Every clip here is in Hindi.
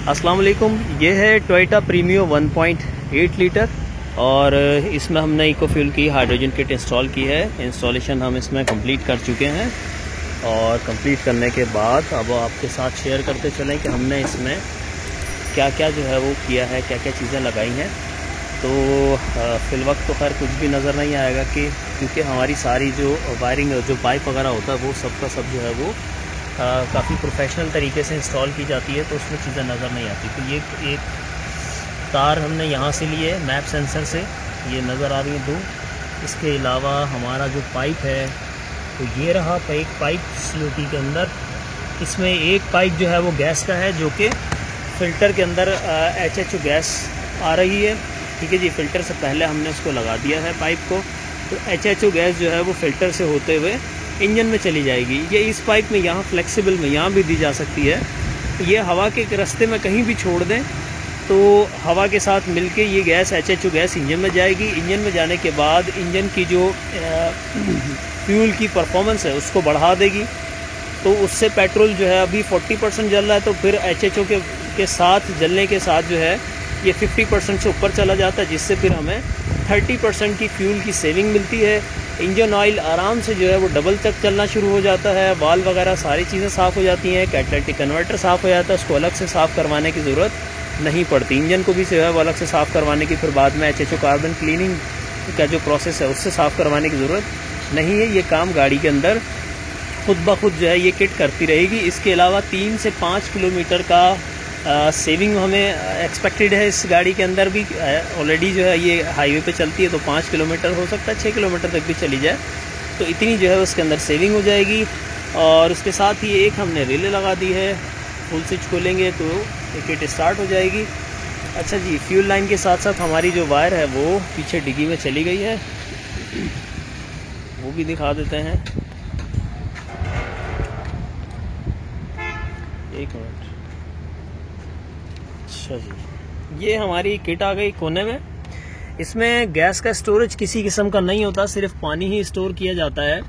अस्सलाम वालेकुम। ये है टोयोटा प्रीमियो 1.8 लीटर और इसमें हमने इको फ्यूल की हाइड्रोजन किट इंस्टॉल की है। इंस्टॉलेशन हम इसमें कंप्लीट कर चुके हैं और कंप्लीट करने के बाद अब आपके साथ शेयर करते चलें कि हमने इसमें क्या क्या जो है वो किया है, क्या क्या चीज़ें लगाई हैं। तो फ़िलवक्त तो खैर कुछ भी नज़र नहीं आएगा कि क्योंकि हमारी सारी जो वायरिंग जो पाइप वगैरह होता है वो सब का सब जो है वो काफ़ी प्रोफेशनल तरीके से इंस्टॉल की जाती है, तो उसमें चीज़ें नज़र नहीं आती। तो ये एक तार हमने यहाँ से लिए मैप सेंसर से, ये नज़र आ रही है 2। इसके अलावा हमारा जो पाइप है तो ये रहा एक पाइप सीओटी के अंदर। इसमें एक पाइप जो है वो गैस का है जो कि फ़िल्टर के अंदर HHO गैस आ रही है। ठीक है जी, फ़िल्टर से पहले हमने उसको लगा दिया है पाइप को, तो HHO गैस जो है वो फ़िल्टर से होते हुए इंजन में चली जाएगी। ये इस पाइप में यहाँ फ्लेक्सिबल में यहाँ भी दी जा सकती है। ये हवा के रास्ते में कहीं भी छोड़ दें तो हवा के साथ मिलके ये गैस HHO गैस इंजन में जाएगी। इंजन में जाने के बाद इंजन की जो फ्यूल की परफॉर्मेंस है उसको बढ़ा देगी। तो उससे पेट्रोल जो है अभी 40% जल रहा है, तो फिर HHO के साथ जलने के साथ जो है ये 50% से ऊपर चला जाता है, जिससे फिर हमें 30% की फ्यूल की सेविंग मिलती है। इंजन ऑयल आराम से जो है वो डबल तक चलना शुरू हो जाता है। वाल्व वगैरह सारी चीज़ें साफ़ हो जाती हैं। कैटालिटिक कन्वर्टर साफ़ हो जाता है, उसको अलग से साफ़ करवाने की ज़रूरत नहीं पड़ती। इंजन को भी जो है वो अलग से साफ़ करवाने की फिर बाद में HHO कार्बन क्लीनिंग का जो प्रोसेस है उससे साफ़ करवाने की ज़रूरत नहीं है। ये काम गाड़ी के अंदर खुद ब खुद जो है ये किट करती रहेगी। इसके अलावा 3 से 5 किलोमीटर का सेविंग हमें एक्सपेक्टेड है इस गाड़ी के अंदर भी। ऑलरेडी जो है ये हाईवे पे चलती है तो 5 किलोमीटर हो सकता है, 6 किलोमीटर तक भी चली जाए, तो इतनी जो है उसके अंदर सेविंग हो जाएगी। और उसके साथ ही एक हमने रिले लगा दी है, फुल स्विच खोलेंगे तो ये किट स्टार्ट हो जाएगी। अच्छा जी, फ्यूल लाइन के साथ साथ हमारी जो वायर है वो पीछे डिग्गी में चली गई है, वो भी दिखा देते हैं। एक मिनट। अच्छा जी, ये हमारी किट आ गई कोने में। इसमें गैस का स्टोरेज किसी किस्म का नहीं होता, सिर्फ पानी ही स्टोर किया जाता है।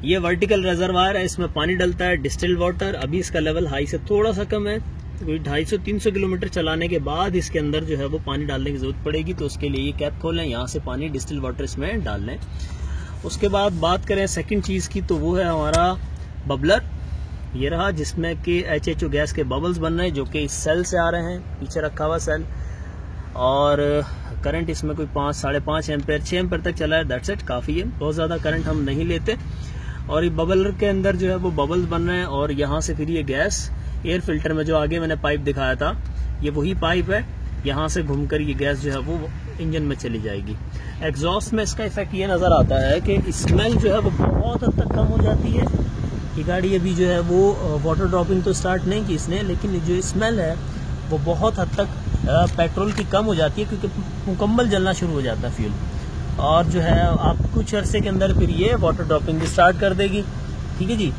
ये वर्टिकल रिजर्वायर है, इसमें पानी डलता है, डिस्टिल्ड वाटर। अभी इसका लेवल हाई से थोड़ा सा कम है, कोई 250-300 किलोमीटर चलाने के बाद इसके अंदर जो है वो पानी डालने की जरूरत पड़ेगी। तो उसके लिए ये कैप खोलें, यहाँ से पानी डिस्टिल्ड वाटर इसमें डाल लें। उसके बाद बात करें सेकेंड चीज़ की, तो वो है हमारा बबलर। ये रहा, जिसमें कि HHO गैस के बबल्स बन रहे हैं जो कि इस सेल से आ रहे हैं, पीछे रखा हुआ सेल। और करंट इसमें कोई 5-5.5 एम्पेयर 6 एम्पेयर तक चला है, दैट्स इट, काफ़ी है, बहुत ज़्यादा करंट हम नहीं लेते। और ये बबलर के अंदर जो है वो बबल्स बन रहे हैं और यहाँ से फिर ये गैस एयर फिल्टर में जो आगे मैंने पाइप दिखाया था ये वही पाइप है, यहाँ से घूमकर ये गैस जो है वो इंजन में चली जाएगी। एग्जॉस्ट में इसका इफेक्ट ये नज़र आता है कि स्मेल जो है वो बहुत हद तक कम हो जाती है। ये गाड़ी अभी जो है वो वाटर ड्रॉपिंग तो स्टार्ट नहीं की इसने, लेकिन जो स्मेल है वो बहुत हद तक पेट्रोल की कम हो जाती है, क्योंकि मुकम्मल जलना शुरू हो जाता है फ्यूल। और जो है आप कुछ अरसे के अंदर फिर ये वाटर ड्रॉपिंग भी स्टार्ट कर देगी। ठीक है जी,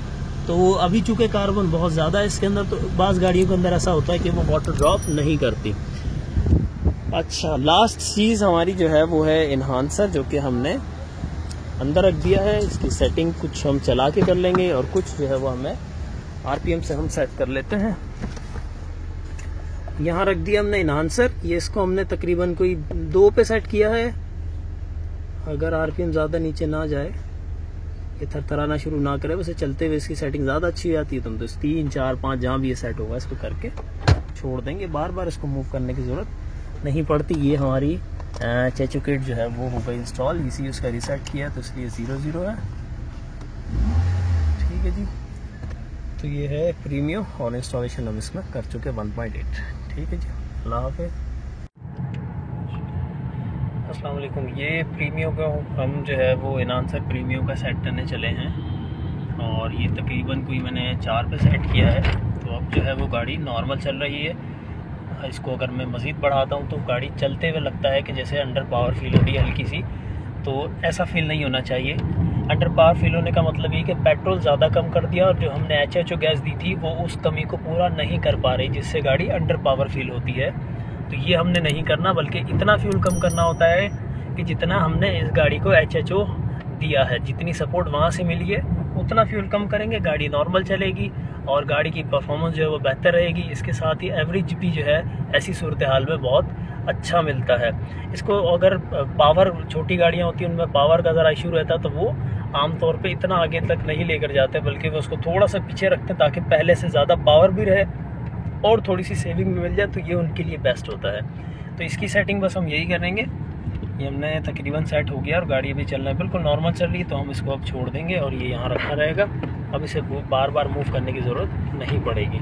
तो अभी चूँकि कार्बन बहुत ज़्यादा है इसके अंदर, तो बाज़ गाड़ियों के अंदर ऐसा होता है कि वो वाटर ड्रॉप नहीं करती। अच्छा, लास्ट चीज़ हमारी जो है वो है इन्हांसर, जो कि हमने अंदर रख दिया है। इसकी सेटिंग कुछ हम चला के कर लेंगे और कुछ जो है वो हमें RPM से हम सेट कर लेते हैं। यहाँ रख दिया हमने इन्हांसर, ये इसको हमने तकरीबन कोई 2 पे सेट किया है। अगर RPM ज़्यादा नीचे ना जाए, ये थरथराना शुरू ना करे, वैसे चलते हुए इसकी सेटिंग ज़्यादा अच्छी हो जाती है, तो हम तो 3, 4, 5 जहाँ भी ये सेट होगा इसको करके छोड़ देंगे। बार बार इसको मूव करने की ज़रूरत नहीं पड़ती। ये हमारी HHO किट जो है वो हो गई इंस्टॉल। इसी उसका रीसेट किया तो इसलिए 0-0 है। ठीक है जी, तो ये है प्रीमियो और इंस्टॉलेशन हम इसमें कर चुके 1.8। ठीक है जी, अल्लाह हाफ़िज़। अस्सलाम वालेकुम। ये प्रीमियो का हम जो है वो इन्हांसर प्रीमियो का सेट करने चले हैं और ये तकरीबन कोई मैंने 4 पे सेट किया है। तो अब जो है वो गाड़ी नॉर्मल चल रही है। इसको अगर मैं मज़ीद बढ़ाता हूँ तो गाड़ी चलते हुए लगता है कि जैसे अंडर पावर फील हो रही है हल्की सी, तो ऐसा फील नहीं होना चाहिए। अंडर पावर फील होने का मतलब ये कि पेट्रोल ज़्यादा कम कर दिया और जो हमने HHO गैस दी थी वो उस कमी को पूरा नहीं कर पा रही, जिससे गाड़ी अंडर पावर फील होती है। तो ये हमने नहीं करना, बल्कि इतना फ्यूल कम करना होता है कि जितना हमने इस गाड़ी को HHO दिया है, जितनी सपोर्ट वहाँ से मिली है उतना फ्यूल कम करेंगे, गाड़ी नॉर्मल चलेगी और गाड़ी की परफॉर्मेंस जो है वो बेहतर रहेगी। इसके साथ ही एवरेज भी जो है ऐसी सूरत हाल में बहुत अच्छा मिलता है। इसको अगर पावर, छोटी गाड़ियाँ होती हैं उनमें पावर का ज़रा इशू रहता है तो वो आमतौर पे इतना आगे तक नहीं लेकर जाते, बल्कि वो उसको थोड़ा सा पीछे रखते हैं ताकि पहले से ज़्यादा पावर भी रहे और थोड़ी सी सेविंग भी मिल जाए, तो ये उनके लिए बेस्ट होता है। तो इसकी सेटिंग बस हम यही करेंगे। ये हमने तकरीबन सेट हो गया और गाड़ी अभी चल रहा है, बिल्कुल नॉर्मल चल रही है, तो हम इसको अब छोड़ देंगे और ये यहाँ रखा रहेगा। अब इसे बार बार मूव करने की ज़रूरत नहीं पड़ेगी।